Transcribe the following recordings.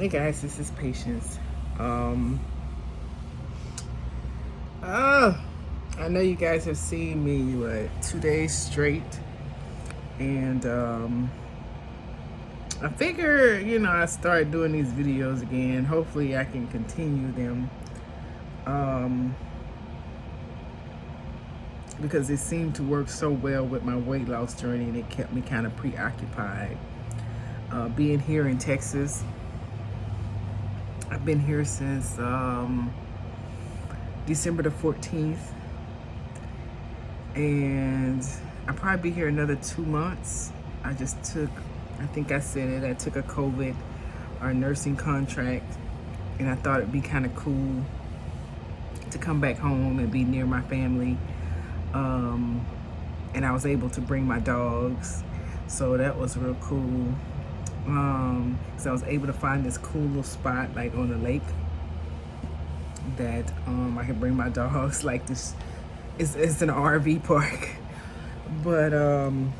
Hey guys, this is Patience. I know you guys have seen me 2 days straight, and I figure I start doing these videos again. Hopefully, I can continue them um, because it seemed to work so well with my weight loss journey, and it kept me kind of preoccupied. Being here in Texas, I've been here since December the 14th, and I'll probably be here another 2 months. I think I said it, I took a COVID or nursing contract, and I thought it'd be kind of cool to come back home and be near my family. And I was able to bring my dogs, so that was real cool. So I was able to find this cool little spot like on the lake that I could bring my dogs. Like this, it's an RV park, but and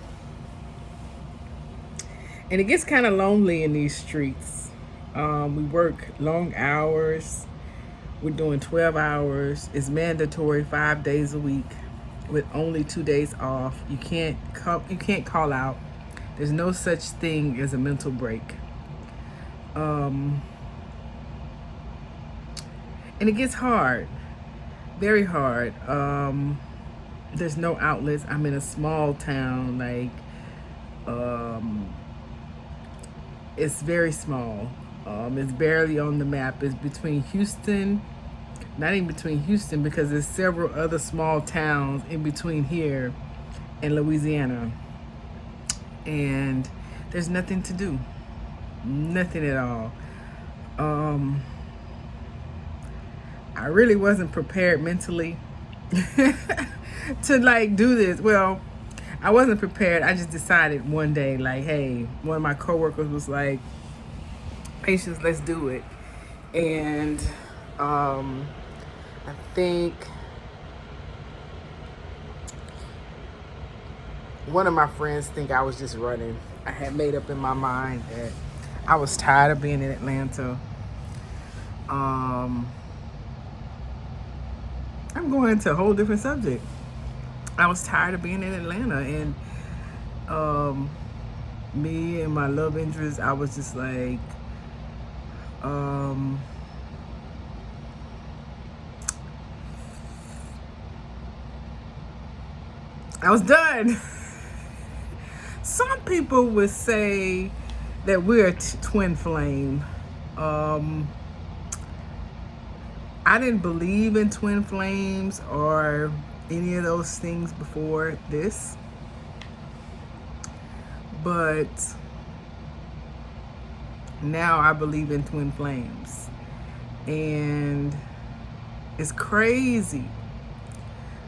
it gets kind of lonely in these streets. We work long hours. We're doing 12 hours. It's mandatory 5 days a week with only 2 days off. You can't call out. There's no such thing as a mental break. And it gets hard, very hard. There's no outlets. I'm in a small town, it's very small. It's barely on the map. It's between Houston, not even between Houston, because there's several other small towns in between here and Louisiana. And there's nothing to do. Nothing at all. I really wasn't prepared mentally to do this. Well, I wasn't prepared. I just decided one day, hey, one of my coworkers was like, Patience, let's do it. And I think one of my friends think I was just running. I had made up in my mind that I was tired of being in Atlanta. I'm going into a whole different subject. I was tired of being in Atlanta, and me and my love interest, I was just like, I was done. Some people would say that we're a twin flame. I didn't believe in twin flames or any of those things before this, but now I believe in twin flames. And it's crazy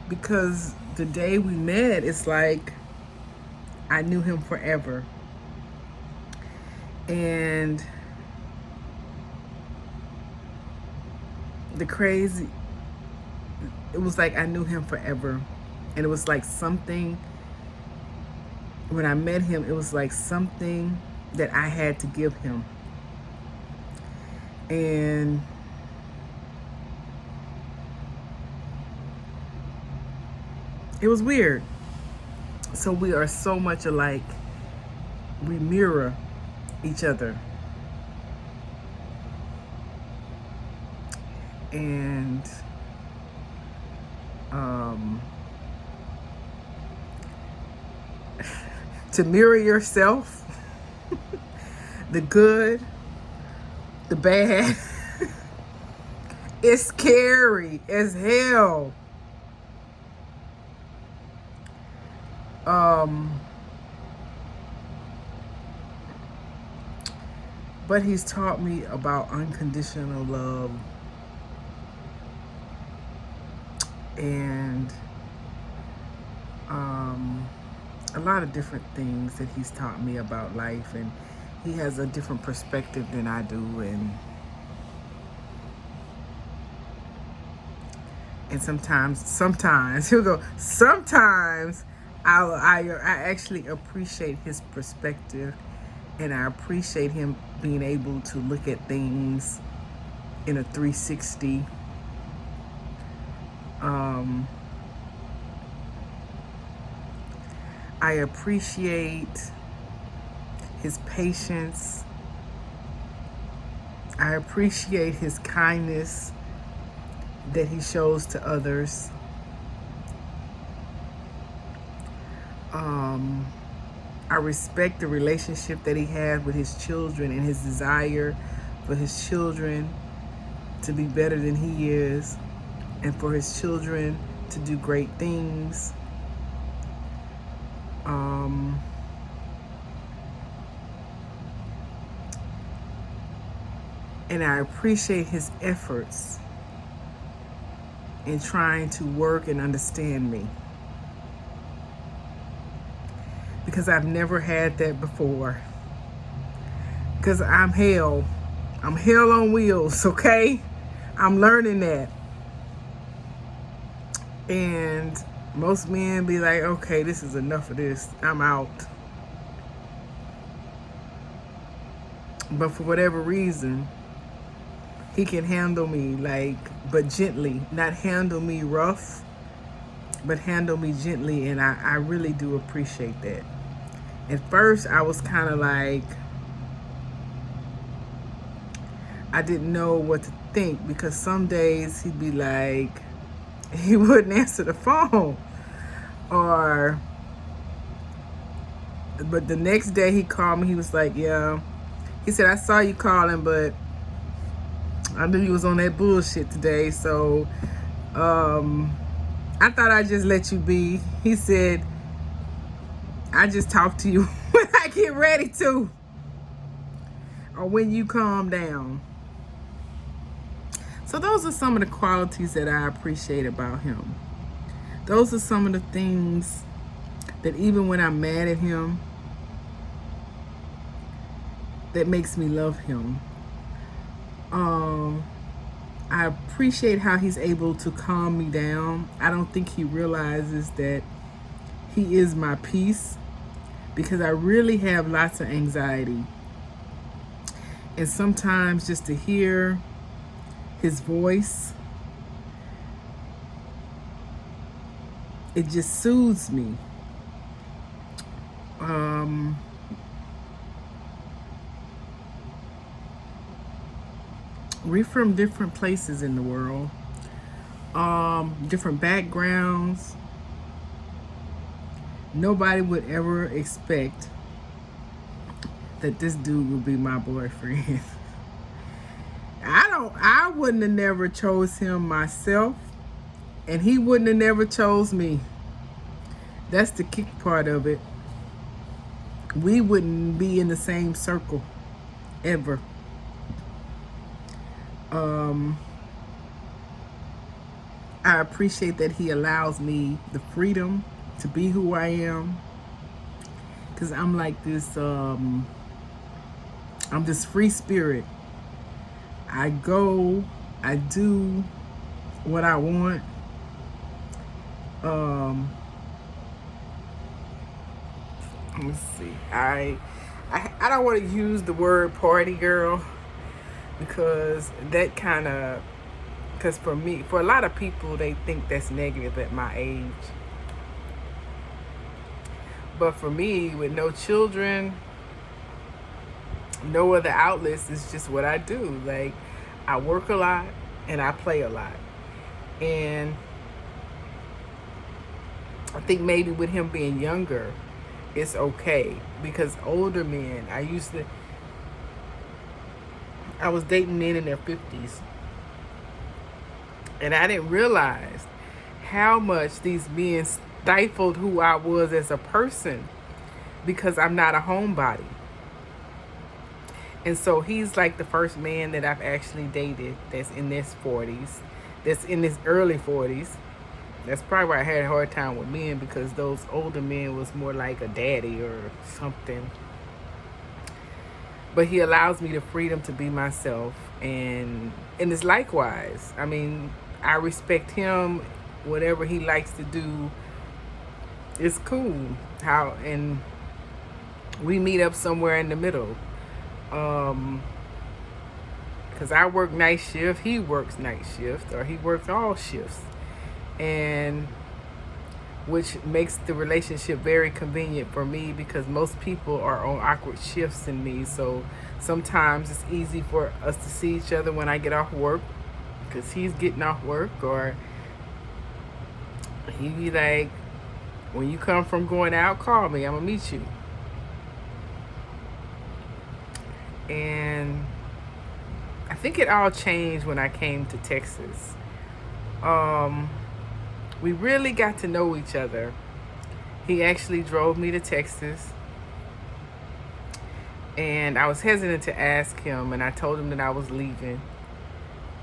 because the day we met, it's like I knew him forever. And it was like I knew him forever. And it was like something, when I met him, it was like something that I had to give him. And it was weird. So we are so much alike. We mirror each other. And to mirror yourself, the good, the bad, it's scary as hell. But he's taught me about unconditional love, and a lot of different things that he's taught me about life, and he has a different perspective than I do, and sometimes he'll go, sometimes I actually appreciate his perspective And I appreciate him being able to look at things in a 360. I appreciate his patience. I appreciate his kindness that he shows to others. I respect the relationship that he has with his children and his desire for his children to be better than he is and for his children to do great things. And I appreciate his efforts in trying to work and understand me, because I've never had that before. Because I'm hell on wheels, okay? I'm learning that. And most men be like, okay, this is enough of this, I'm out. But for whatever reason, he can handle me but gently. Not handle me rough, but handle me gently. And I really do appreciate that. At first, I was kind of like, I didn't know what to think, because some days he'd be like, he wouldn't answer the phone. But the next day he called me, he was like, yeah. He said, I saw you calling, but I knew you was on that bullshit today, so I thought I'd just let you be. He said, I just talk to you when I get ready to, or when you calm down. So those are some of the qualities that I appreciate about him. Those are some of the things that even when I'm mad at him, that makes me love him. I appreciate how he's able to calm me down. I don't think he realizes that he is my peace, because I really have lots of anxiety. And sometimes just to hear his voice, it just soothes me. We're from different places in the world, different backgrounds. Nobody would ever expect that this dude would be my boyfriend. I wouldn't have never chose him myself, and he wouldn't have never chose me. That's the kick part of it. We wouldn't be in the same circle ever. I appreciate that he allows me the freedom to be who I am, because I'm like this, I'm this free spirit. I go, I do what I want. Let me see. I don't want to use the word party girl, because that kind of, because for a lot of people, they think that's negative at my age. But for me, with no children, no other outlets, it's just what I do. Like, I work a lot and I play a lot. And I think maybe with him being younger, it's okay. Because older men, I was dating men in their 50s. And I didn't realize how much these men stifled who I was as a person, because I'm not a homebody. And so he's like the first man that I've actually dated that's in his 40s, that's in his early 40s. That's probably why I had a hard time with men, because those older men was more like a daddy or something. But he allows me the freedom to be myself, and it's likewise. I mean, I respect him. Whatever he likes to do is cool. we meet up somewhere in the middle. Um, because I work night shift, he works night shift, or he works all shifts, and which makes the relationship very convenient for me because most people are on awkward shifts in me. So sometimes it's easy for us to see each other when I get off work because he's getting off work, or he be like, when you come from going out, call me, I'm gonna meet you. And I think it all changed when I came to Texas. Um, we really got to know each other. He actually drove me to Texas, and I was hesitant to ask him, and I told him that I was leaving.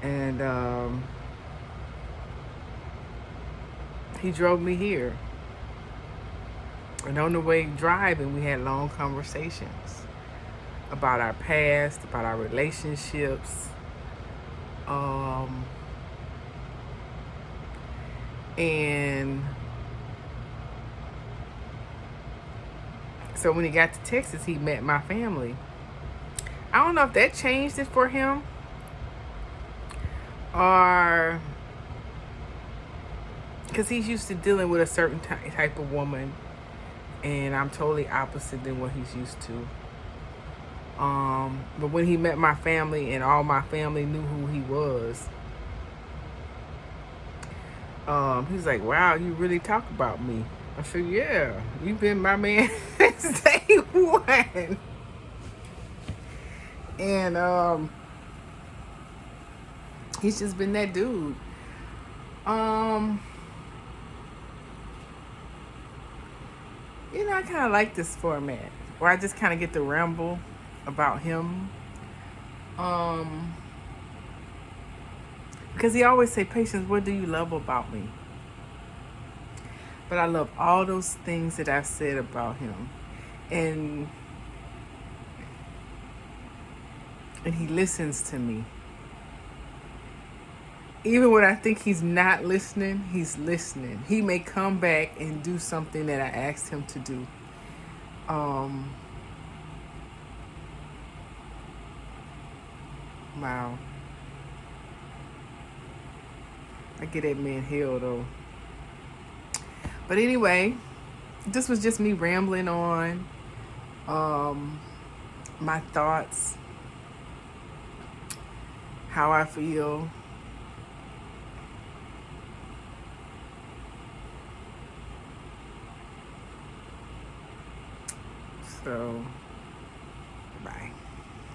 And he drove me here. And on the way driving, we had long conversations about our past, about our relationships. And so when he got to Texas, he met my family. I don't know if that changed it for him, or because he's used to dealing with a certain type of woman, and I'm totally opposite than what he's used to. But when he met my family and all my family knew who he was, he was like, "Wow, you really talk about me." I said, "Yeah, you've been my man since day one." And he's just been that dude. I kind of like this format where I just kind of get to ramble about him. Um, because he always say, "Patience, what do you love about me?" But I love all those things that I've said about him, and he listens to me. Even when I think he's not listening, he's listening. He may come back and do something that I asked him to do. Wow. I get that man hell though. But anyway, this was just me rambling on my thoughts, how I feel. So